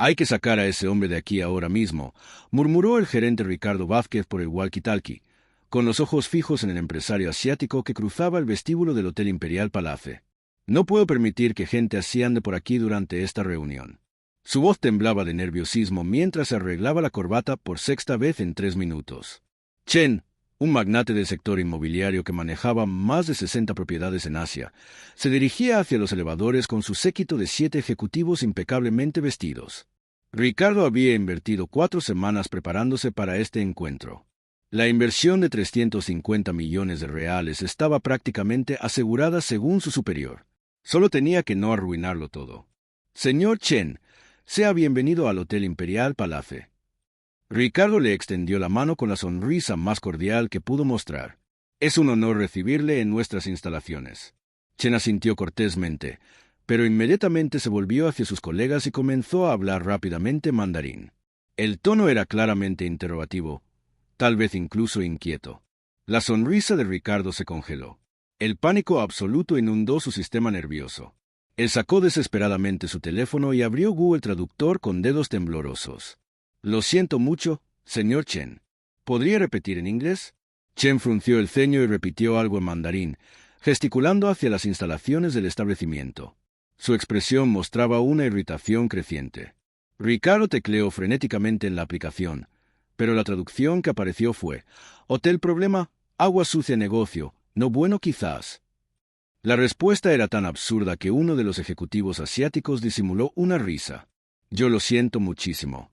Hay que sacar a ese hombre de aquí ahora mismo, murmuró el gerente Ricardo Vázquez por el walkie-talkie, con los ojos fijos en el empresario asiático que cruzaba el vestíbulo del Hotel Imperial Palace. No puedo permitir que gente así ande por aquí durante esta reunión. Su voz temblaba de nerviosismo mientras se arreglaba la corbata por sexta vez en 3 minutos. Chen, un magnate del sector inmobiliario que manejaba más de 60 propiedades en Asia, se dirigía hacia los elevadores con su séquito de 7 ejecutivos impecablemente vestidos. Ricardo había invertido 4 semanas preparándose para este encuentro. La inversión de 350 millones de reales estaba prácticamente asegurada según su superior. Solo tenía que no arruinarlo todo. Señor Chen, sea bienvenido al Hotel Imperial Palace. Ricardo le extendió la mano con la sonrisa más cordial que pudo mostrar. Es un honor recibirle en nuestras instalaciones. Chen asintió cortésmente, pero inmediatamente se volvió hacia sus colegas y comenzó a hablar rápidamente mandarín. El tono era claramente interrogativo, tal vez incluso inquieto. La sonrisa de Ricardo se congeló. El pánico absoluto inundó su sistema nervioso. Él sacó desesperadamente su teléfono y abrió Google Traductor con dedos temblorosos. Lo siento mucho, señor Chen. ¿Podría repetir en inglés? Chen frunció el ceño y repitió algo en mandarín, gesticulando hacia las instalaciones del establecimiento. Su expresión mostraba una irritación creciente. Ricardo tecleó frenéticamente en la aplicación, pero la traducción que apareció fue: Hotel problema, agua sucia negocio, no bueno quizás. La respuesta era tan absurda que uno de los ejecutivos asiáticos disimuló una risa. Yo lo siento muchísimo.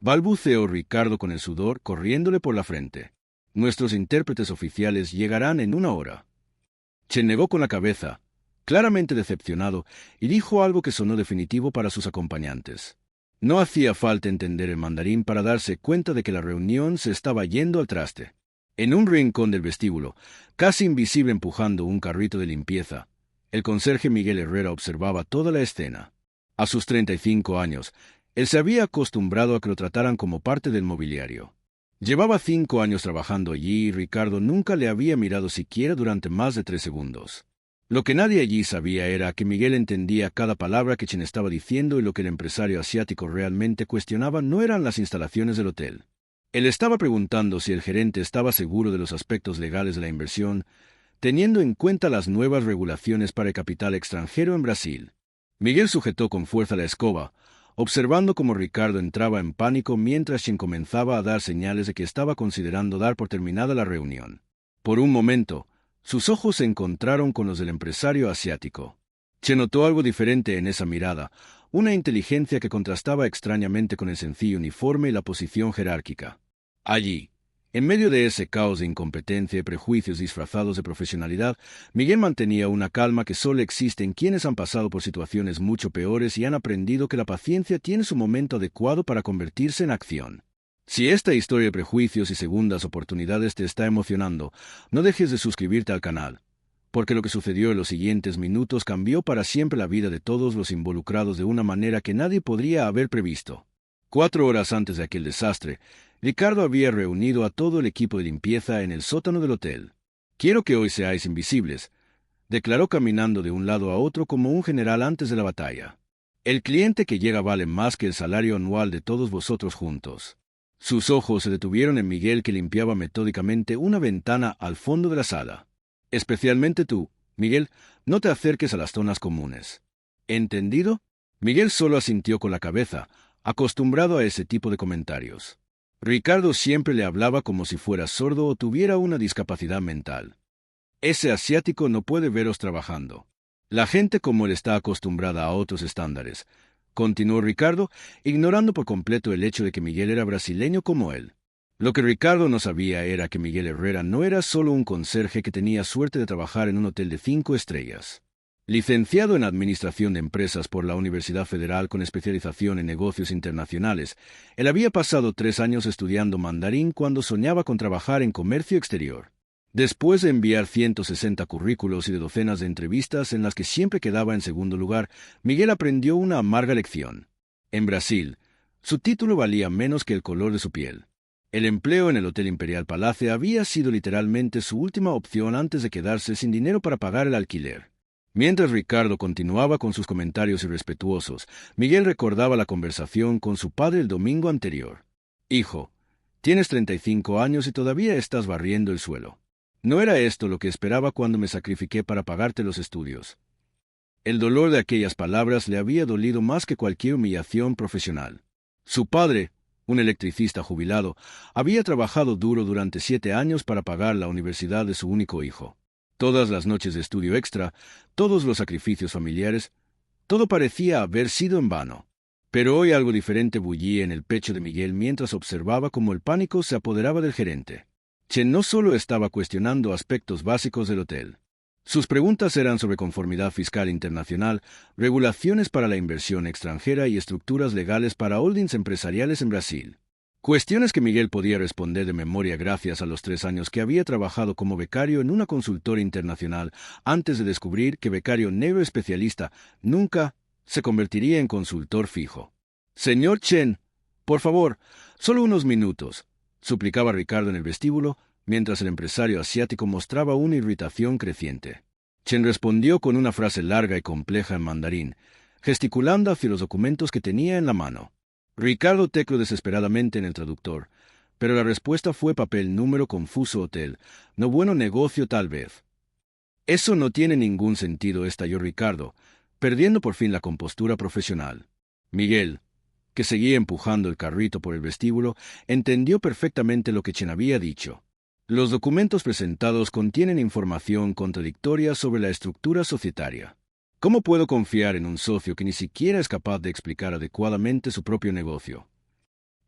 Balbuceó Ricardo con el sudor corriéndole por la frente. Nuestros intérpretes oficiales llegarán en 1 hora. Chen negó con la cabeza, claramente decepcionado, y dijo algo que sonó definitivo para sus acompañantes. No hacía falta entender el mandarín para darse cuenta de que la reunión se estaba yendo al traste. En un rincón del vestíbulo, casi invisible empujando un carrito de limpieza, el conserje Miguel Herrera observaba toda la escena. A sus 35 años, él se había acostumbrado a que lo trataran como parte del mobiliario. Llevaba 5 años trabajando allí y Ricardo nunca le había mirado siquiera durante más de 3 segundos. Lo que nadie allí sabía era que Miguel entendía cada palabra que Chen estaba diciendo y lo que el empresario asiático realmente cuestionaba no eran las instalaciones del hotel. Él estaba preguntando si el gerente estaba seguro de los aspectos legales de la inversión, teniendo en cuenta las nuevas regulaciones para el capital extranjero en Brasil. Miguel sujetó con fuerza la escoba, observando cómo Ricardo entraba en pánico mientras Chen comenzaba a dar señales de que estaba considerando dar por terminada la reunión. Por un momento, sus ojos se encontraron con los del empresario asiático. Chen notó algo diferente en esa mirada, una inteligencia que contrastaba extrañamente con el sencillo uniforme y la posición jerárquica. Allí, en medio de ese caos de incompetencia y prejuicios disfrazados de profesionalidad, Miguel mantenía una calma que solo existe en quienes han pasado por situaciones mucho peores y han aprendido que la paciencia tiene su momento adecuado para convertirse en acción. Si esta historia de prejuicios y segundas oportunidades te está emocionando, no dejes de suscribirte al canal, porque lo que sucedió en los siguientes minutos cambió para siempre la vida de todos los involucrados de una manera que nadie podría haber previsto. 4 horas antes de aquel desastre, Ricardo había reunido a todo el equipo de limpieza en el sótano del hotel. «Quiero que hoy seáis invisibles», declaró caminando de un lado a otro como un general antes de la batalla. «El cliente que llega vale más que el salario anual de todos vosotros juntos». Sus ojos se detuvieron en Miguel, que limpiaba metódicamente una ventana al fondo de la sala. «Especialmente tú, Miguel, no te acerques a las zonas comunes». «¿Entendido?» Miguel solo asintió con la cabeza, acostumbrado a ese tipo de comentarios. Ricardo siempre le hablaba como si fuera sordo o tuviera una discapacidad mental. «Ese asiático no puede veros trabajando. La gente como él está acostumbrada a otros estándares», continuó Ricardo, ignorando por completo el hecho de que Miguel era brasileño como él. Lo que Ricardo no sabía era que Miguel Herrera no era solo un conserje que tenía suerte de trabajar en un hotel de 5 estrellas. Licenciado en Administración de Empresas por la Universidad Federal con especialización en negocios internacionales, él había pasado 3 años estudiando mandarín cuando soñaba con trabajar en comercio exterior. Después de enviar 160 currículos y de docenas de entrevistas en las que siempre quedaba en segundo lugar, Miguel aprendió una amarga lección. En Brasil, su título valía menos que el color de su piel. El empleo en el Hotel Imperial Palace había sido literalmente su última opción antes de quedarse sin dinero para pagar el alquiler. Mientras Ricardo continuaba con sus comentarios irrespetuosos, Miguel recordaba la conversación con su padre el domingo anterior. «Hijo, tienes 35 años y todavía estás barriendo el suelo. No era esto lo que esperaba cuando me sacrifiqué para pagarte los estudios». El dolor de aquellas palabras le había dolido más que cualquier humillación profesional. Su padre, un electricista jubilado, había trabajado duro durante 7 años para pagar la universidad de su único hijo. Todas las noches de estudio extra, todos los sacrificios familiares, todo parecía haber sido en vano. Pero hoy algo diferente bullía en el pecho de Miguel mientras observaba cómo el pánico se apoderaba del gerente. Chen no solo estaba cuestionando aspectos básicos del hotel. Sus preguntas eran sobre conformidad fiscal internacional, regulaciones para la inversión extranjera y estructuras legales para holdings empresariales en Brasil. Cuestiones que Miguel podía responder de memoria gracias a los 3 años que había trabajado como becario en una consultora internacional antes de descubrir que becario negro especialista nunca se convertiría en consultor fijo. «Señor Chen, por favor, solo unos minutos», suplicaba Ricardo en el vestíbulo, mientras el empresario asiático mostraba una irritación creciente. Chen respondió con una frase larga y compleja en mandarín, gesticulando hacia los documentos que tenía en la mano. Ricardo tecleó desesperadamente en el traductor, pero la respuesta fue papel número confuso hotel, no bueno negocio tal vez. «Eso no tiene ningún sentido», estalló Ricardo, perdiendo por fin la compostura profesional. Miguel, que seguía empujando el carrito por el vestíbulo, entendió perfectamente lo que Chen había dicho. Los documentos presentados contienen información contradictoria sobre la estructura societaria. ¿Cómo puedo confiar en un socio que ni siquiera es capaz de explicar adecuadamente su propio negocio?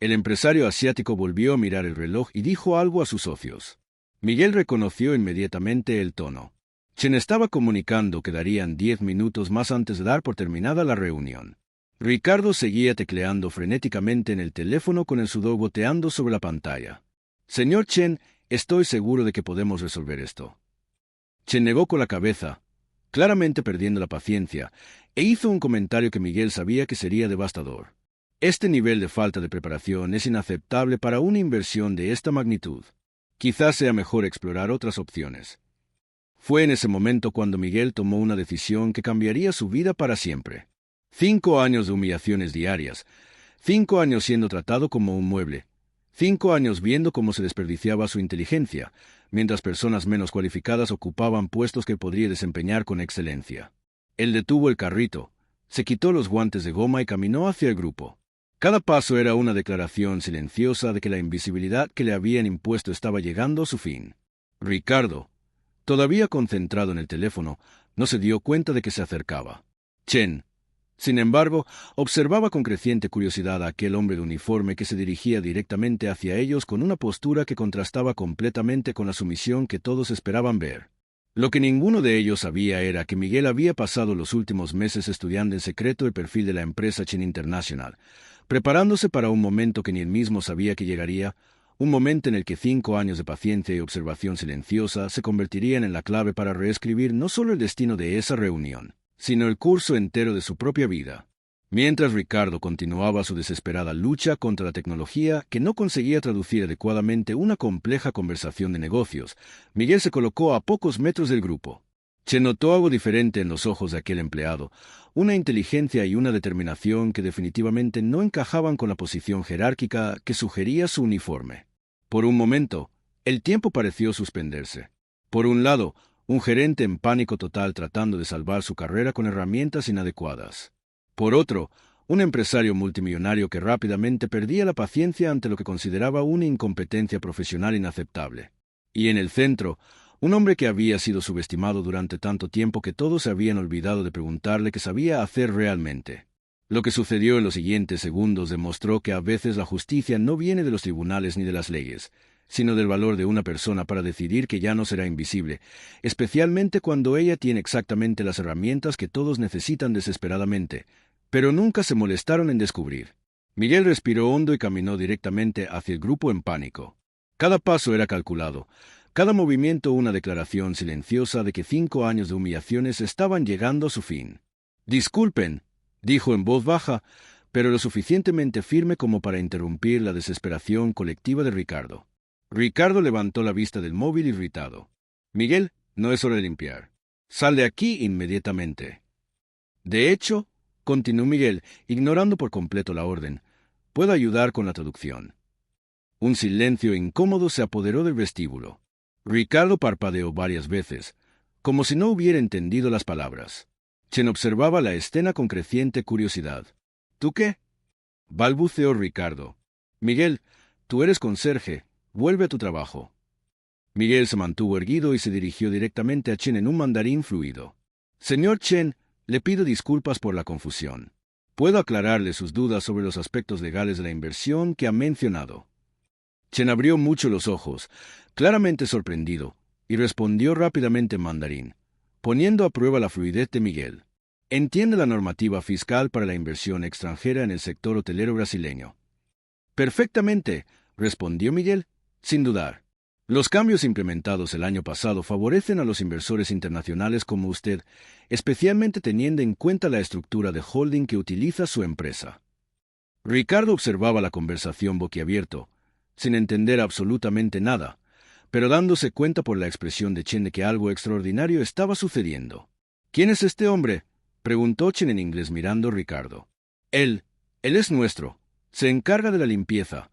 El empresario asiático volvió a mirar el reloj y dijo algo a sus socios. Miguel reconoció inmediatamente el tono. Chen estaba comunicando que darían 10 minutos más antes de dar por terminada la reunión. Ricardo seguía tecleando frenéticamente en el teléfono con el sudor goteando sobre la pantalla. «Señor Chen, estoy seguro de que podemos resolver esto». Chen negó con la cabeza, claramente perdiendo la paciencia, e hizo un comentario que Miguel sabía que sería devastador. «Este nivel de falta de preparación es inaceptable para una inversión de esta magnitud. Quizás sea mejor explorar otras opciones». Fue en ese momento cuando Miguel tomó una decisión que cambiaría su vida para siempre. 5 años de humillaciones diarias, 5 años siendo tratado como un mueble, 5 años viendo cómo se desperdiciaba su inteligencia, mientras personas menos cualificadas ocupaban puestos que podría desempeñar con excelencia. Él detuvo el carrito, se quitó los guantes de goma y caminó hacia el grupo. Cada paso era una declaración silenciosa de que la invisibilidad que le habían impuesto estaba llegando a su fin. Ricardo, todavía concentrado en el teléfono, no se dio cuenta de que se acercaba. Chen, sin embargo, observaba con creciente curiosidad a aquel hombre de uniforme que se dirigía directamente hacia ellos con una postura que contrastaba completamente con la sumisión que todos esperaban ver. Lo que ninguno de ellos sabía era que Miguel había pasado los últimos meses estudiando en secreto el perfil de la empresa Chen International, preparándose para un momento que ni él mismo sabía que llegaría, un momento en el que 5 años de paciencia y observación silenciosa se convertirían en la clave para reescribir no solo el destino de esa reunión, sino el curso entero de su propia vida. Mientras Ricardo continuaba su desesperada lucha contra la tecnología que no conseguía traducir adecuadamente una compleja conversación de negocios, Miguel se colocó a pocos metros del grupo. Se notó algo diferente en los ojos de aquel empleado, una inteligencia y una determinación que definitivamente no encajaban con la posición jerárquica que sugería su uniforme. Por un momento, el tiempo pareció suspenderse. Por un lado, un gerente en pánico total tratando de salvar su carrera con herramientas inadecuadas. Por otro, un empresario multimillonario que rápidamente perdía la paciencia ante lo que consideraba una incompetencia profesional inaceptable. Y en el centro, un hombre que había sido subestimado durante tanto tiempo que todos se habían olvidado de preguntarle qué sabía hacer realmente. Lo que sucedió en los siguientes segundos demostró que a veces la justicia no viene de los tribunales ni de las leyes, sino del valor de una persona para decidir que ya no será invisible, especialmente cuando ella tiene exactamente las herramientas que todos necesitan desesperadamente, pero nunca se molestaron en descubrir. Miguel respiró hondo y caminó directamente hacia el grupo en pánico. Cada paso era calculado, cada movimiento una declaración silenciosa de que 5 años de humillaciones estaban llegando a su fin. «Disculpen», dijo en voz baja, pero lo suficientemente firme como para interrumpir la desesperación colectiva de Ricardo. Ricardo levantó la vista del móvil irritado. «Miguel, no es hora de limpiar. Sal de aquí inmediatamente. De hecho, continuó Miguel, ignorando por completo la orden, puedo ayudar con la traducción. Un silencio incómodo se apoderó del vestíbulo. Ricardo parpadeó varias veces, como si no hubiera entendido las palabras. Chen observaba la escena con creciente curiosidad. ¿Tú qué? Balbuceó Ricardo. Miguel, tú eres conserje, vuelve a tu trabajo. Miguel se mantuvo erguido y se dirigió directamente a Chen en un mandarín fluido. Señor Chen, le pido disculpas por la confusión. ¿Puedo aclararle sus dudas sobre los aspectos legales de la inversión que ha mencionado? Chen abrió mucho los ojos, claramente sorprendido, y respondió rápidamente en mandarín, poniendo a prueba la fluidez de Miguel. Entiende la normativa fiscal para la inversión extranjera en el sector hotelero brasileño. Perfectamente, respondió Miguel, sin dudar. Los cambios implementados el año pasado favorecen a los inversores internacionales como usted, especialmente teniendo en cuenta la estructura de holding que utiliza su empresa. Ricardo observaba la conversación boquiabierto, sin entender absolutamente nada, pero dándose cuenta por la expresión de Chen de que algo extraordinario estaba sucediendo. ¿Quién es este hombre?, preguntó Chen en inglés mirando a Ricardo. Él es nuestro. Se encarga de la limpieza,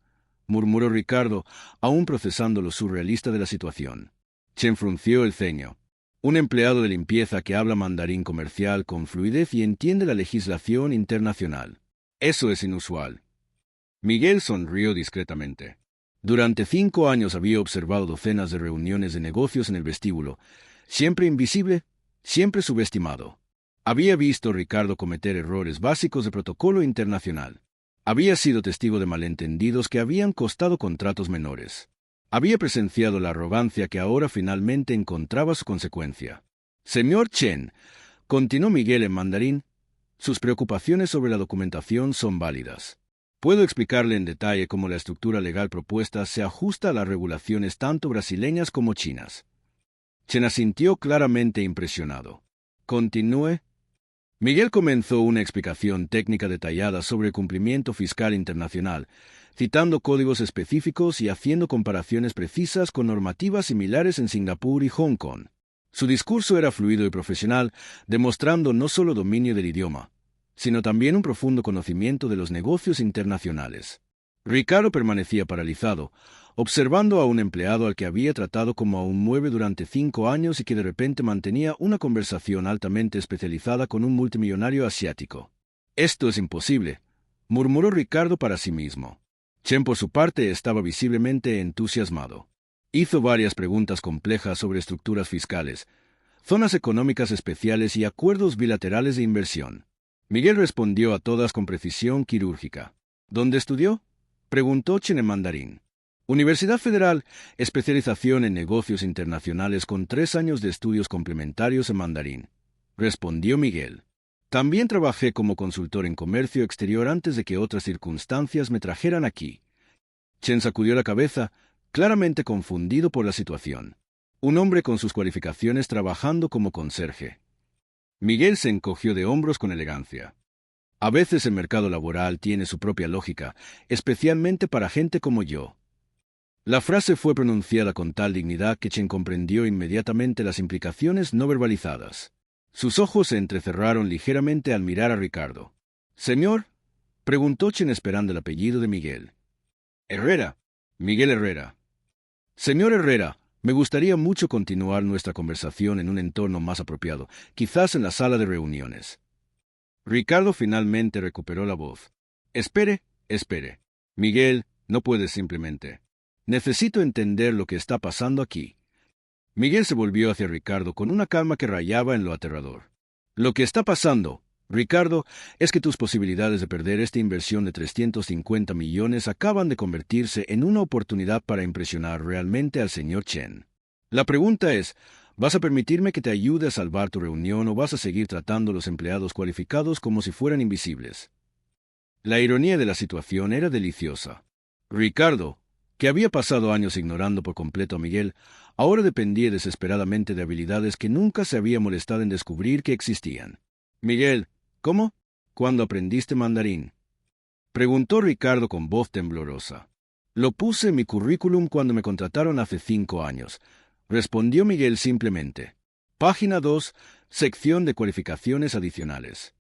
murmuró Ricardo, aún procesando lo surrealista de la situación. Chen frunció el ceño. Un empleado de limpieza que habla mandarín comercial con fluidez y entiende la legislación internacional. Eso es inusual. Miguel sonrió discretamente. Durante 5 años había observado docenas de reuniones de negocios en el vestíbulo, siempre invisible, siempre subestimado. Había visto a Ricardo cometer errores básicos de protocolo internacional. Había sido testigo de malentendidos que habían costado contratos menores. Había presenciado la arrogancia que ahora finalmente encontraba su consecuencia. Señor Chen, continuó Miguel en mandarín, sus preocupaciones sobre la documentación son válidas. Puedo explicarle en detalle cómo la estructura legal propuesta se ajusta a las regulaciones tanto brasileñas como chinas. Chen asintió claramente impresionado. Continúe. Miguel comenzó una explicación técnica detallada sobre el cumplimiento fiscal internacional, citando códigos específicos y haciendo comparaciones precisas con normativas similares en Singapur y Hong Kong. Su discurso era fluido y profesional, demostrando no solo dominio del idioma, sino también un profundo conocimiento de los negocios internacionales. Ricardo permanecía paralizado, observando a un empleado al que había tratado como a un mueble durante 5 años y que de repente mantenía una conversación altamente especializada con un multimillonario asiático. Esto es imposible, murmuró Ricardo para sí mismo. Chen, por su parte, estaba visiblemente entusiasmado. Hizo varias preguntas complejas sobre estructuras fiscales, zonas económicas especiales y acuerdos bilaterales de inversión. Miguel respondió a todas con precisión quirúrgica. ¿Dónde estudió?, preguntó Chen en mandarín. Universidad Federal, especialización en negocios internacionales con 3 años de estudios complementarios en mandarín, respondió Miguel. También trabajé como consultor en comercio exterior antes de que otras circunstancias me trajeran aquí. Chen sacudió la cabeza, claramente confundido por la situación. Un hombre con sus cualificaciones trabajando como conserje. Miguel se encogió de hombros con elegancia. A veces el mercado laboral tiene su propia lógica, especialmente para gente como yo. La frase fue pronunciada con tal dignidad que Chen comprendió inmediatamente las implicaciones no verbalizadas. Sus ojos se entrecerraron ligeramente al mirar a Ricardo. «Señor», preguntó Chen esperando el apellido de Miguel. «Herrera. Miguel Herrera». «Señor Herrera, me gustaría mucho continuar nuestra conversación en un entorno más apropiado, quizás en la sala de reuniones». Ricardo finalmente recuperó la voz. «Espere. Miguel, no puedes simplemente. Necesito entender lo que está pasando aquí». Miguel se volvió hacia Ricardo con una calma que rayaba en lo aterrador. «Lo que está pasando, Ricardo, es que tus posibilidades de perder esta inversión de 350 millones acaban de convertirse en una oportunidad para impresionar realmente al señor Chen. La pregunta es, ¿vas a permitirme que te ayude a salvar tu reunión o vas a seguir tratando a los empleados cualificados como si fueran invisibles?» La ironía de la situación era deliciosa. Ricardo, que había pasado años ignorando por completo a Miguel, ahora dependía desesperadamente de habilidades que nunca se había molestado en descubrir que existían. «Miguel, ¿cómo? ¿Cuándo aprendiste mandarín?», preguntó Ricardo con voz temblorosa. «Lo puse en mi currículum cuando me contrataron hace 5 años», respondió Miguel simplemente. Página 2, sección de cualificaciones adicionales.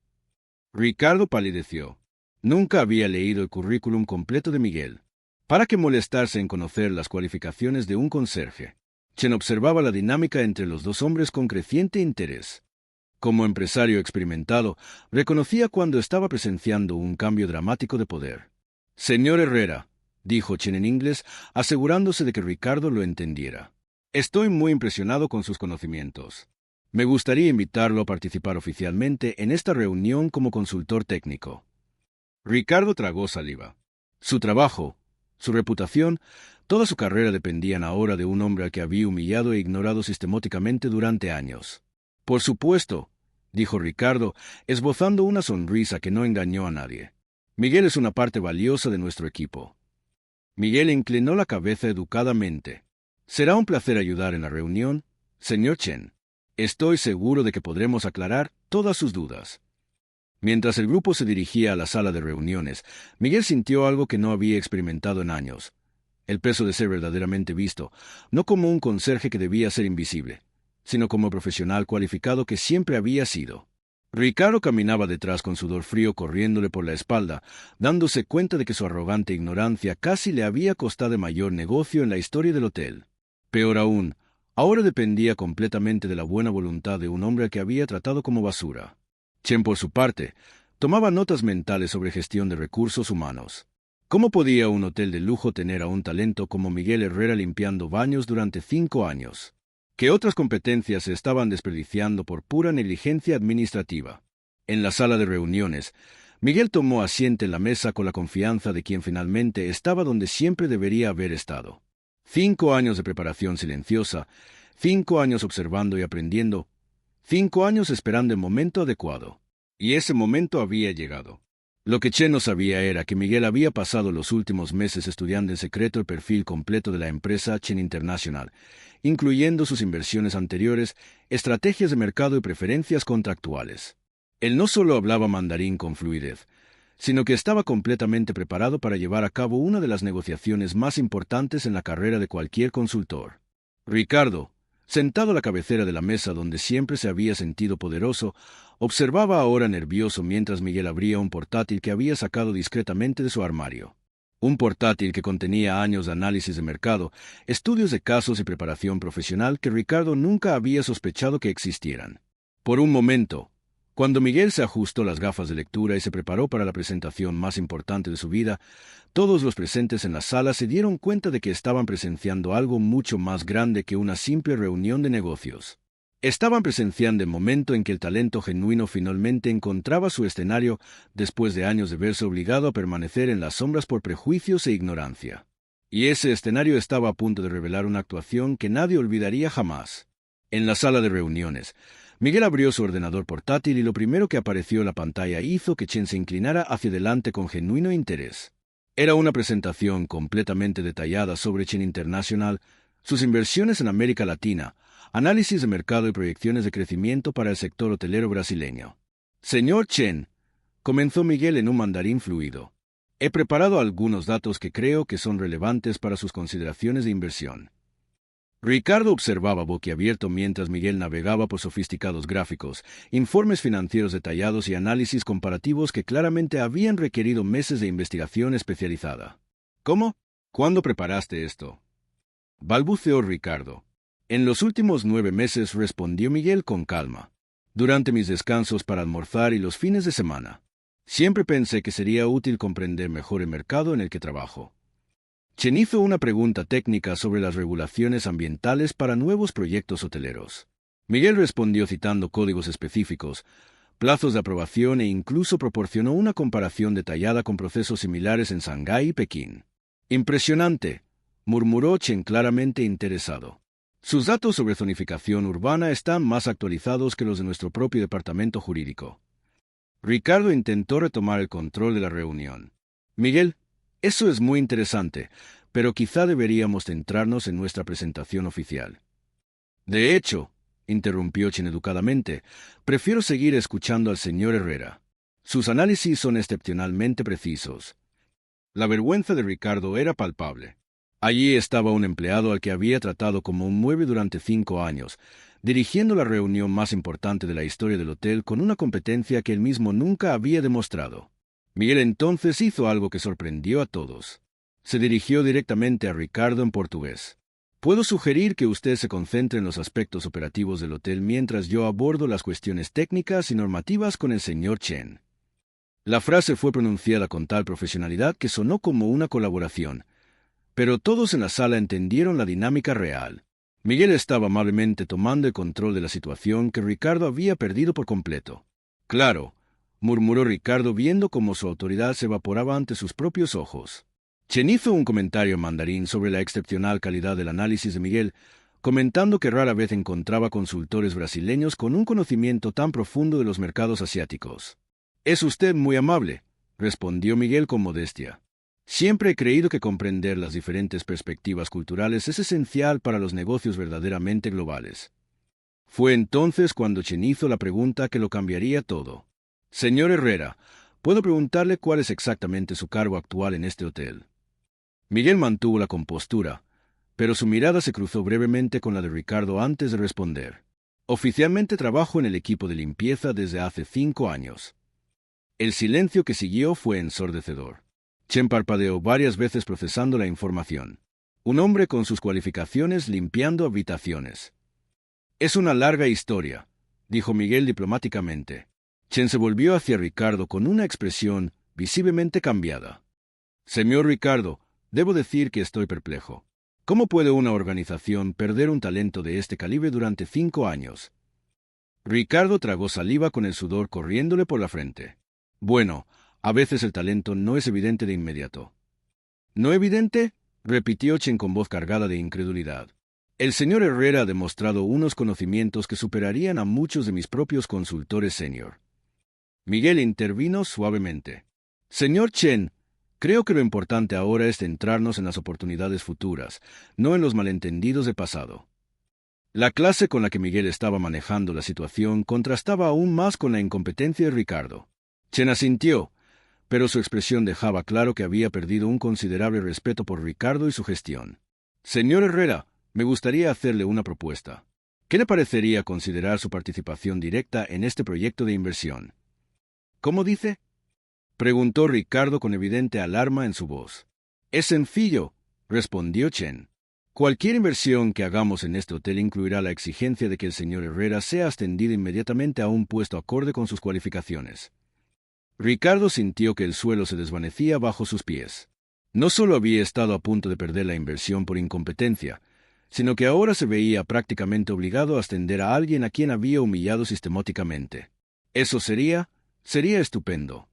Ricardo palideció. Nunca había leído el currículum completo de Miguel. ¿Para qué molestarse en conocer las cualificaciones de un conserje? Chen observaba la dinámica entre los dos hombres con creciente interés. Como empresario experimentado, reconocía cuando estaba presenciando un cambio dramático de poder. «Señor Herrera», dijo Chen en inglés, asegurándose de que Ricardo lo entendiera. «Estoy muy impresionado con sus conocimientos. Me gustaría invitarlo a participar oficialmente en esta reunión como consultor técnico». Ricardo tragó saliva. Su trabajo, su reputación, toda su carrera dependían ahora de un hombre al que había humillado e ignorado sistemáticamente durante años. «Por supuesto», dijo Ricardo, esbozando una sonrisa que no engañó a nadie. «Miguel es una parte valiosa de nuestro equipo». Miguel inclinó la cabeza educadamente. «Será un placer ayudar en la reunión, señor Chen. Estoy seguro de que podremos aclarar todas sus dudas». Mientras el grupo se dirigía a la sala de reuniones, Miguel sintió algo que no había experimentado en años. El peso de ser verdaderamente visto, no como un conserje que debía ser invisible, sino como profesional cualificado que siempre había sido. Ricardo caminaba detrás con sudor frío corriéndole por la espalda, dándose cuenta de que su arrogante ignorancia casi le había costado el mayor negocio en la historia del hotel. Peor aún, ahora dependía completamente de la buena voluntad de un hombre al que había tratado como basura. Chen, por su parte, tomaba notas mentales sobre gestión de recursos humanos. ¿Cómo podía un hotel de lujo tener a un talento como Miguel Herrera limpiando baños durante 5 años? ¿Qué otras competencias se estaban desperdiciando por pura negligencia administrativa? En la sala de reuniones, Miguel tomó asiento en la mesa con la confianza de quien finalmente estaba donde siempre debería haber estado. 5 años de preparación silenciosa, 5 años observando y aprendiendo, 5 años esperando el momento adecuado. Y ese momento había llegado. Lo que Chen no sabía era que Miguel había pasado los últimos meses estudiando en secreto el perfil completo de la empresa Chen International, incluyendo sus inversiones anteriores, estrategias de mercado y preferencias contractuales. Él no solo hablaba mandarín con fluidez, sino que estaba completamente preparado para llevar a cabo una de las negociaciones más importantes en la carrera de cualquier consultor. Ricardo, sentado a la cabecera de la mesa donde siempre se había sentido poderoso, observaba ahora nervioso mientras Miguel abría un portátil que había sacado discretamente de su armario. Un portátil que contenía años de análisis de mercado, estudios de casos y preparación profesional que Ricardo nunca había sospechado que existieran. Por un momento, cuando Miguel se ajustó las gafas de lectura y se preparó para la presentación más importante de su vida, todos los presentes en la sala se dieron cuenta de que estaban presenciando algo mucho más grande que una simple reunión de negocios. Estaban presenciando el momento en que el talento genuino finalmente encontraba su escenario después de años de verse obligado a permanecer en las sombras por prejuicios e ignorancia. Y ese escenario estaba a punto de revelar una actuación que nadie olvidaría jamás. En la sala de reuniones, Miguel abrió su ordenador portátil y lo primero que apareció en la pantalla hizo que Chen se inclinara hacia adelante con genuino interés. Era una presentación completamente detallada sobre Chen International, sus inversiones en América Latina, análisis de mercado y proyecciones de crecimiento para el sector hotelero brasileño. «Señor Chen», comenzó Miguel en un mandarín fluido, «he preparado algunos datos que creo que son relevantes para sus consideraciones de inversión». Ricardo observaba boquiabierto mientras Miguel navegaba por sofisticados gráficos, informes financieros detallados y análisis comparativos que claramente habían requerido meses de investigación especializada. «¿Cómo? ¿Cuándo preparaste esto?», balbuceó Ricardo. «En los últimos 9 meses», respondió Miguel con calma. «Durante mis descansos para almorzar y los fines de semana. Siempre pensé que sería útil comprender mejor el mercado en el que trabajo». Chen hizo una pregunta técnica sobre las regulaciones ambientales para nuevos proyectos hoteleros. Miguel respondió citando códigos específicos, plazos de aprobación e incluso proporcionó una comparación detallada con procesos similares en Shanghái y Pekín. «Impresionante», murmuró Chen claramente interesado. «Sus datos sobre zonificación urbana están más actualizados que los de nuestro propio departamento jurídico». Ricardo intentó retomar el control de la reunión. «Miguel, eso es muy interesante, pero quizá deberíamos centrarnos en nuestra presentación oficial». «De hecho», interrumpió Chen educadamente, «prefiero seguir escuchando al señor Herrera. Sus análisis son excepcionalmente precisos». La vergüenza de Ricardo era palpable. Allí estaba un empleado al que había tratado como un mueble durante 5 años, dirigiendo la reunión más importante de la historia del hotel con una competencia que él mismo nunca había demostrado. Miguel entonces hizo algo que sorprendió a todos. Se dirigió directamente a Ricardo en portugués. Puedo sugerir que usted se concentre en los aspectos operativos del hotel mientras yo abordo las cuestiones técnicas y normativas con el señor Chen. La frase fue pronunciada con tal profesionalidad que sonó como una colaboración, pero todos en la sala entendieron la dinámica real. Miguel estaba amablemente tomando el control de la situación que Ricardo había perdido por completo. Claro, murmuró Ricardo viendo cómo su autoridad se evaporaba ante sus propios ojos. Chen hizo un comentario en mandarín sobre la excepcional calidad del análisis de Miguel, comentando que rara vez encontraba consultores brasileños con un conocimiento tan profundo de los mercados asiáticos. «Es usted muy amable», respondió Miguel con modestia. «Siempre he creído que comprender las diferentes perspectivas culturales es esencial para los negocios verdaderamente globales». Fue entonces cuando Chen hizo la pregunta que lo cambiaría todo. «Señor Herrera, ¿puedo preguntarle cuál es exactamente su cargo actual en este hotel?» Miguel mantuvo la compostura, pero su mirada se cruzó brevemente con la de Ricardo antes de responder. «Oficialmente trabajo en el equipo de limpieza desde hace 5 años». El silencio que siguió fue ensordecedor. Chen parpadeó varias veces procesando la información. Un hombre con sus cualificaciones limpiando habitaciones. «Es una larga historia», dijo Miguel diplomáticamente. Chen se volvió hacia Ricardo con una expresión visiblemente cambiada. «Señor Ricardo, debo decir que estoy perplejo. ¿Cómo puede una organización perder un talento de este calibre durante 5 años?» Ricardo tragó saliva con el sudor corriéndole por la frente. «Bueno, a veces el talento no es evidente de inmediato». «¿No evidente?», repitió Chen con voz cargada de incredulidad. «El señor Herrera ha demostrado unos conocimientos que superarían a muchos de mis propios consultores senior». Miguel intervino suavemente. «Señor Chen, creo que lo importante ahora es centrarnos en las oportunidades futuras, no en los malentendidos del pasado». La clase con la que Miguel estaba manejando la situación contrastaba aún más con la incompetencia de Ricardo. Chen asintió, pero su expresión dejaba claro que había perdido un considerable respeto por Ricardo y su gestión. «Señor Herrera, me gustaría hacerle una propuesta. ¿Qué le parecería considerar su participación directa en este proyecto de inversión?» «¿Cómo dice?», preguntó Ricardo con evidente alarma en su voz. «Es sencillo», respondió Chen. «Cualquier inversión que hagamos en este hotel incluirá la exigencia de que el señor Herrera sea ascendido inmediatamente a un puesto acorde con sus cualificaciones». Ricardo sintió que el suelo se desvanecía bajo sus pies. No solo había estado a punto de perder la inversión por incompetencia, sino que ahora se veía prácticamente obligado a ascender a alguien a quien había humillado sistemáticamente. Eso sería estupendo.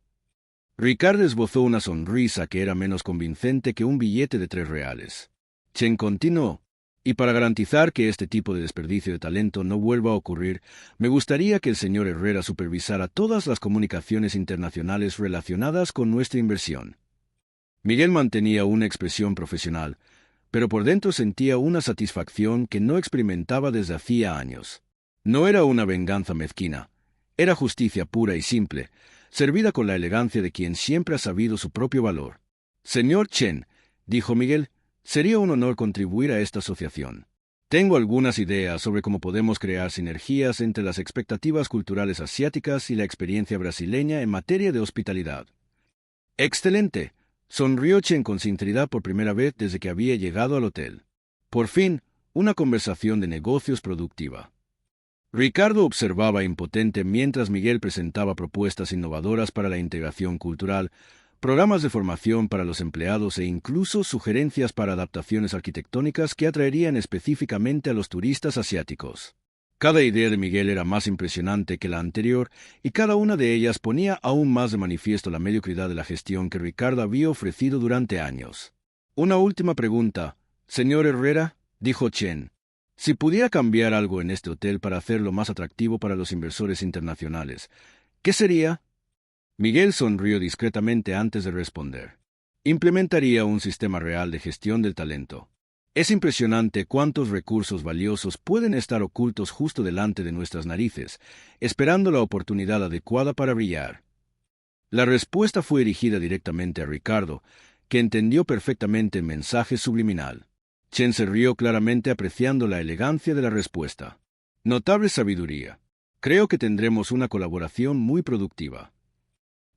Ricardo esbozó una sonrisa que era menos convincente que un billete de 3 reales. Chen continuó. «Y para garantizar que este tipo de desperdicio de talento no vuelva a ocurrir, me gustaría que el señor Herrera supervisara todas las comunicaciones internacionales relacionadas con nuestra inversión». Miguel mantenía una expresión profesional, pero por dentro sentía una satisfacción que no experimentaba desde hacía años. No era una venganza mezquina, era justicia pura y simple, servida con la elegancia de quien siempre ha sabido su propio valor. «Señor Chen», dijo Miguel, «sería un honor contribuir a esta asociación. Tengo algunas ideas sobre cómo podemos crear sinergias entre las expectativas culturales asiáticas y la experiencia brasileña en materia de hospitalidad». «Excelente», sonrió Chen con sinceridad por primera vez desde que había llegado al hotel. Por fin, una conversación de negocios productiva. Ricardo observaba impotente mientras Miguel presentaba propuestas innovadoras para la integración cultural, programas de formación para los empleados e incluso sugerencias para adaptaciones arquitectónicas que atraerían específicamente a los turistas asiáticos. Cada idea de Miguel era más impresionante que la anterior y cada una de ellas ponía aún más de manifiesto la mediocridad de la gestión que Ricardo había ofrecido durante años. «Una última pregunta, señor Herrera», dijo Chen. «Si pudiera cambiar algo en este hotel para hacerlo más atractivo para los inversores internacionales, ¿qué sería?». Miguel sonrió discretamente antes de responder. «Implementaría un sistema real de gestión del talento. Es impresionante cuántos recursos valiosos pueden estar ocultos justo delante de nuestras narices, esperando la oportunidad adecuada para brillar». La respuesta fue dirigida directamente a Ricardo, que entendió perfectamente el mensaje subliminal. Chen se rió claramente apreciando la elegancia de la respuesta. Notable sabiduría. Creo que tendremos una colaboración muy productiva.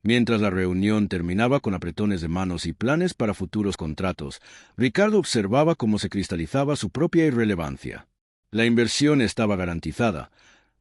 Mientras la reunión terminaba con apretones de manos y planes para futuros contratos, Ricardo observaba cómo se cristalizaba su propia irrelevancia. La inversión estaba garantizada,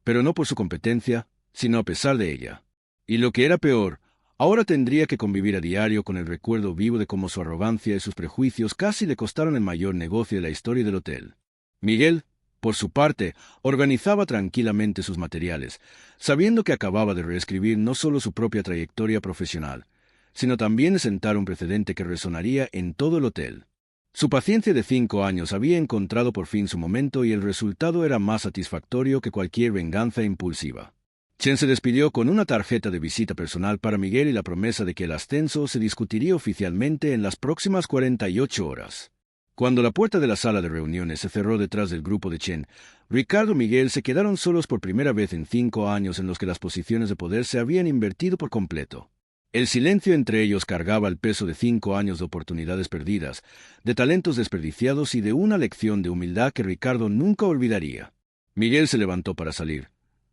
pero no por su competencia, sino a pesar de ella. Y lo que era peor, ahora tendría que convivir a diario con el recuerdo vivo de cómo su arrogancia y sus prejuicios casi le costaron el mayor negocio de la historia del hotel. Miguel, por su parte, organizaba tranquilamente sus materiales, sabiendo que acababa de reescribir no solo su propia trayectoria profesional, sino también de sentar un precedente que resonaría en todo el hotel. Su paciencia de 5 años había encontrado por fin su momento y el resultado era más satisfactorio que cualquier venganza impulsiva. Chen se despidió con una tarjeta de visita personal para Miguel y la promesa de que el ascenso se discutiría oficialmente en las próximas 48 horas. Cuando la puerta de la sala de reuniones se cerró detrás del grupo de Chen, Ricardo y Miguel se quedaron solos por primera vez en 5 años en los que las posiciones de poder se habían invertido por completo. El silencio entre ellos cargaba el peso de 5 años de oportunidades perdidas, de talentos desperdiciados y de una lección de humildad que Ricardo nunca olvidaría. Miguel se levantó para salir,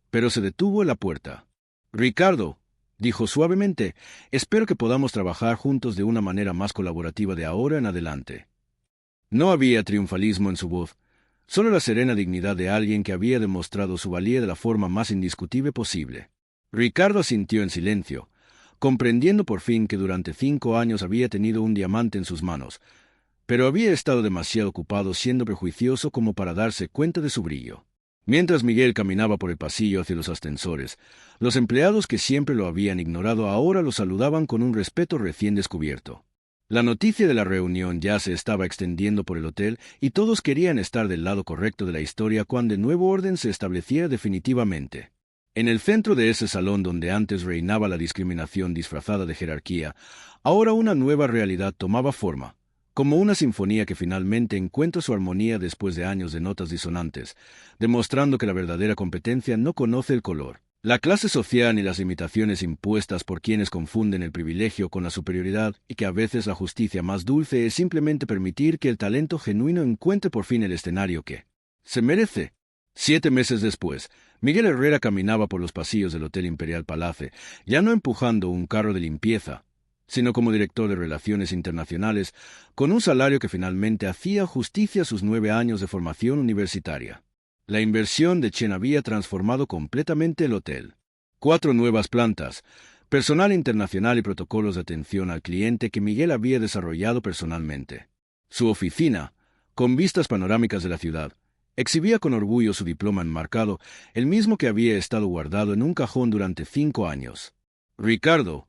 pero se detuvo en la puerta. «Ricardo», dijo suavemente, «espero que podamos trabajar juntos de una manera más colaborativa de ahora en adelante». No había triunfalismo en su voz, solo la serena dignidad de alguien que había demostrado su valía de la forma más indiscutible posible. Ricardo asintió en silencio, comprendiendo por fin que durante 5 años había tenido un diamante en sus manos, pero había estado demasiado ocupado siendo prejuicioso como para darse cuenta de su brillo. Mientras Miguel caminaba por el pasillo hacia los ascensores, los empleados que siempre lo habían ignorado ahora lo saludaban con un respeto recién descubierto. La noticia de la reunión ya se estaba extendiendo por el hotel y todos querían estar del lado correcto de la historia cuando el nuevo orden se estableciera definitivamente. En el centro de ese salón donde antes reinaba la discriminación disfrazada de jerarquía, ahora una nueva realidad tomaba forma, como una sinfonía que finalmente encuentra su armonía después de años de notas disonantes, demostrando que la verdadera competencia no conoce el color, la clase social ni las limitaciones impuestas por quienes confunden el privilegio con la superioridad y que a veces la justicia más dulce es simplemente permitir que el talento genuino encuentre por fin el escenario que se merece. 7 meses después, Miguel Herrera caminaba por los pasillos del Hotel Imperial Palace, ya no empujando un carro de limpieza, sino como director de Relaciones Internacionales, con un salario que finalmente hacía justicia a sus 9 años de formación universitaria. La inversión de Chen había transformado completamente el hotel. 4 nuevas plantas, personal internacional y protocolos de atención al cliente que Miguel había desarrollado personalmente. Su oficina, con vistas panorámicas de la ciudad, exhibía con orgullo su diploma enmarcado, el mismo que había estado guardado en un cajón durante 5 años. Ricardo,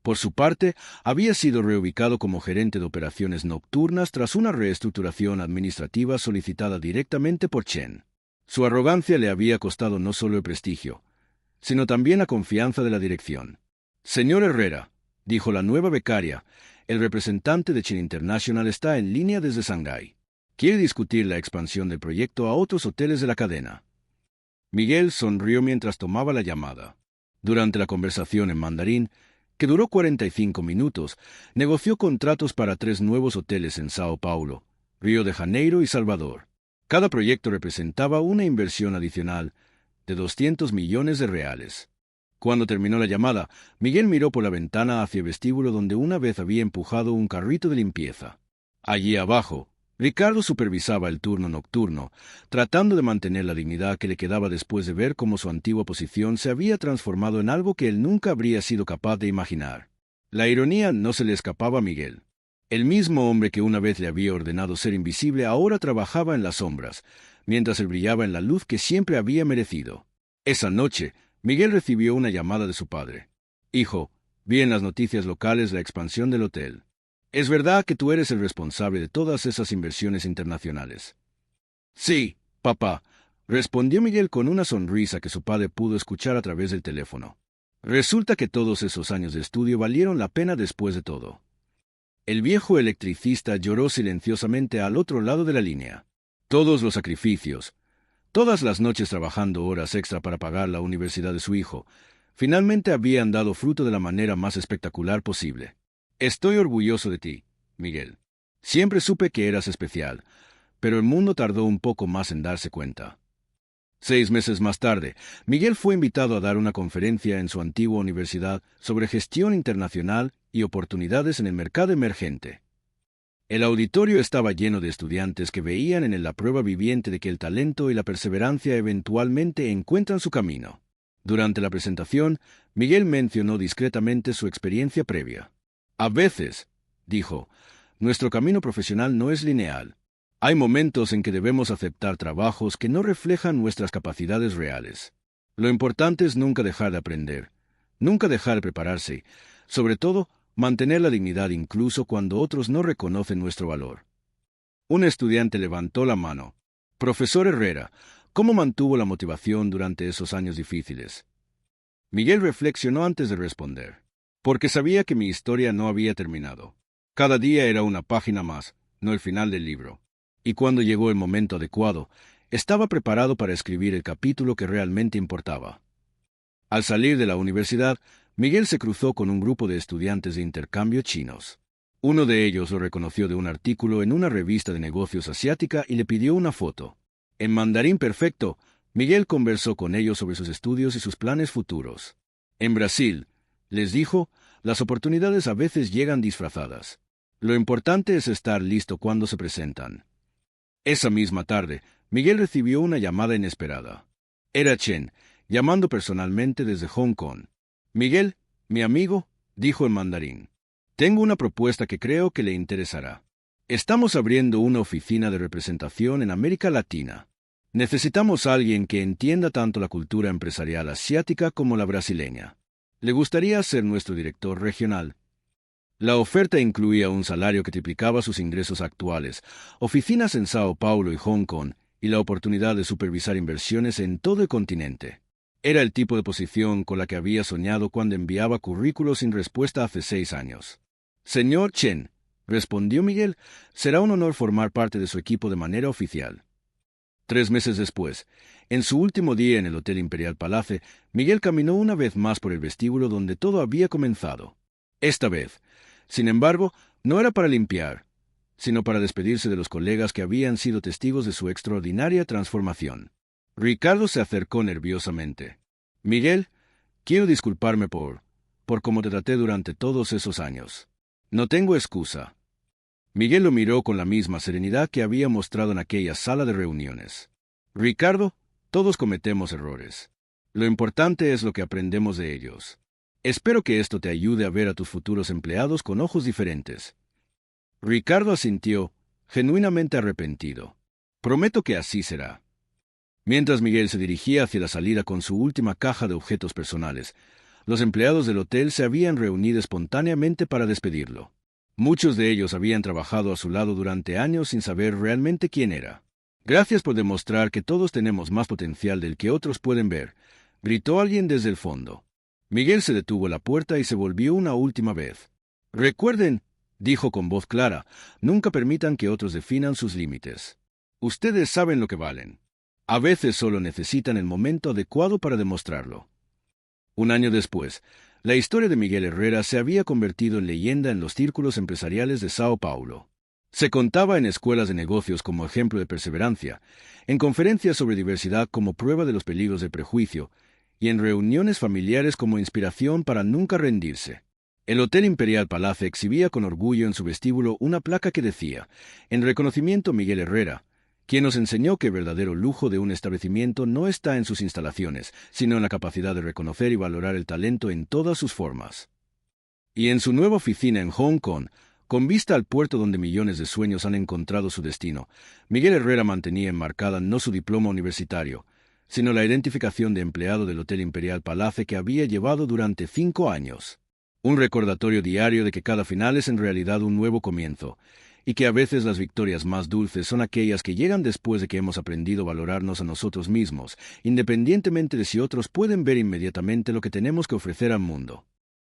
por su parte, había sido reubicado como gerente de operaciones nocturnas tras una reestructuración administrativa solicitada directamente por Chen. Su arrogancia le había costado no solo el prestigio, sino también la confianza de la dirección. «Señor Herrera», dijo la nueva becaria, «el representante de Chen International está en línea desde Shanghái. Quiere discutir la expansión del proyecto a otros hoteles de la cadena». Miguel sonrió mientras tomaba la llamada. Durante la conversación en mandarín, que duró 45 minutos, negoció contratos para 3 nuevos hoteles en Sao Paulo, Río de Janeiro y Salvador. Cada proyecto representaba una inversión adicional de 200 millones de reales. Cuando terminó la llamada, Miguel miró por la ventana hacia el vestíbulo donde una vez había empujado un carrito de limpieza. Allí abajo, Ricardo supervisaba el turno nocturno, tratando de mantener la dignidad que le quedaba después de ver cómo su antigua posición se había transformado en algo que él nunca habría sido capaz de imaginar. La ironía no se le escapaba a Miguel. El mismo hombre que una vez le había ordenado ser invisible ahora trabajaba en las sombras, mientras él brillaba en la luz que siempre había merecido. Esa noche, Miguel recibió una llamada de su padre. «Hijo, vi en las noticias locales la expansión del hotel. ¿Es verdad que tú eres el responsable de todas esas inversiones internacionales?» «Sí, papá», respondió Miguel con una sonrisa que su padre pudo escuchar a través del teléfono. «Resulta que todos esos años de estudio valieron la pena después de todo». El viejo electricista lloró silenciosamente al otro lado de la línea. Todos los sacrificios, todas las noches trabajando horas extra para pagar la universidad de su hijo, finalmente habían dado fruto de la manera más espectacular posible. «Estoy orgulloso de ti, Miguel. Siempre supe que eras especial, pero el mundo tardó un poco más en darse cuenta». 6 meses más tarde, Miguel fue invitado a dar una conferencia en su antigua universidad sobre gestión internacional y oportunidades en el mercado emergente. El auditorio estaba lleno de estudiantes que veían en él la prueba viviente de que el talento y la perseverancia eventualmente encuentran su camino. Durante la presentación, Miguel mencionó discretamente su experiencia previa. A veces, dijo, nuestro camino profesional no es lineal. Hay momentos en que debemos aceptar trabajos que no reflejan nuestras capacidades reales. Lo importante es nunca dejar de aprender, nunca dejar de prepararse, sobre todo, mantener la dignidad incluso cuando otros no reconocen nuestro valor. Un estudiante levantó la mano. Profesor Herrera, ¿cómo mantuvo la motivación durante esos años difíciles? Miguel reflexionó antes de responder. Porque sabía que mi historia no había terminado. Cada día era una página más, no el final del libro. Y cuando llegó el momento adecuado, estaba preparado para escribir el capítulo que realmente importaba. Al salir de la universidad, Miguel se cruzó con un grupo de estudiantes de intercambio chinos. Uno de ellos lo reconoció de un artículo en una revista de negocios asiática y le pidió una foto. En mandarín perfecto, Miguel conversó con ellos sobre sus estudios y sus planes futuros. En Brasil, les dijo, las oportunidades a veces llegan disfrazadas. Lo importante es estar listo cuando se presentan. Esa misma tarde, Miguel recibió una llamada inesperada. Era Chen, llamando personalmente desde Hong Kong. Miguel, mi amigo, dijo en mandarín. Tengo una propuesta que creo que le interesará. Estamos abriendo una oficina de representación en América Latina. Necesitamos a alguien que entienda tanto la cultura empresarial asiática como la brasileña. ¿Le gustaría ser nuestro director regional? La oferta incluía un salario que triplicaba sus ingresos actuales, oficinas en Sao Paulo y Hong Kong, y la oportunidad de supervisar inversiones en todo el continente. Era el tipo de posición con la que había soñado cuando enviaba currículos sin respuesta hace 6 años. Señor Chen, respondió Miguel, será un honor formar parte de su equipo de manera oficial. 3 meses después, en su último día en el Hotel Imperial Palace, Miguel caminó una vez más por el vestíbulo donde todo había comenzado. Esta vez, sin embargo, no era para limpiar, sino para despedirse de los colegas que habían sido testigos de su extraordinaria transformación. Ricardo se acercó nerviosamente. Miguel, quiero disculparme por cómo te traté durante todos esos años. No tengo excusa. Miguel lo miró con la misma serenidad que había mostrado en aquella sala de reuniones. Ricardo, todos cometemos errores. Lo importante es lo que aprendemos de ellos. Espero que esto te ayude a ver a tus futuros empleados con ojos diferentes. Ricardo asintió, genuinamente arrepentido. Prometo que así será. Mientras Miguel se dirigía hacia la salida con su última caja de objetos personales, los empleados del hotel se habían reunido espontáneamente para despedirlo. Muchos de ellos habían trabajado a su lado durante años sin saber realmente quién era. Gracias por demostrar que todos tenemos más potencial del que otros pueden ver, gritó alguien desde el fondo. Miguel se detuvo a la puerta y se volvió una última vez. Recuerden, dijo con voz clara, nunca permitan que otros definan sus límites. Ustedes saben lo que valen. A veces solo necesitan el momento adecuado para demostrarlo. Un año después, la historia de Miguel Herrera se había convertido en leyenda en los círculos empresariales de Sao Paulo. Se contaba en escuelas de negocios como ejemplo de perseverancia, en conferencias sobre diversidad como prueba de los peligros del prejuicio, y en reuniones familiares como inspiración para nunca rendirse. El Hotel Imperial Palace exhibía con orgullo en su vestíbulo una placa que decía, en reconocimiento Miguel Herrera, quien nos enseñó que el verdadero lujo de un establecimiento no está en sus instalaciones, sino en la capacidad de reconocer y valorar el talento en todas sus formas. Y en su nueva oficina en Hong Kong, con vista al puerto donde millones de sueños han encontrado su destino, Miguel Herrera mantenía enmarcada no su diploma universitario, sino la identificación de empleado del Hotel Imperial Palace que había llevado durante 5 años. Un recordatorio diario de que cada final es en realidad un nuevo comienzo, y que a veces las victorias más dulces son aquellas que llegan después de que hemos aprendido a valorarnos a nosotros mismos, independientemente de si otros pueden ver inmediatamente lo que tenemos que ofrecer al mundo.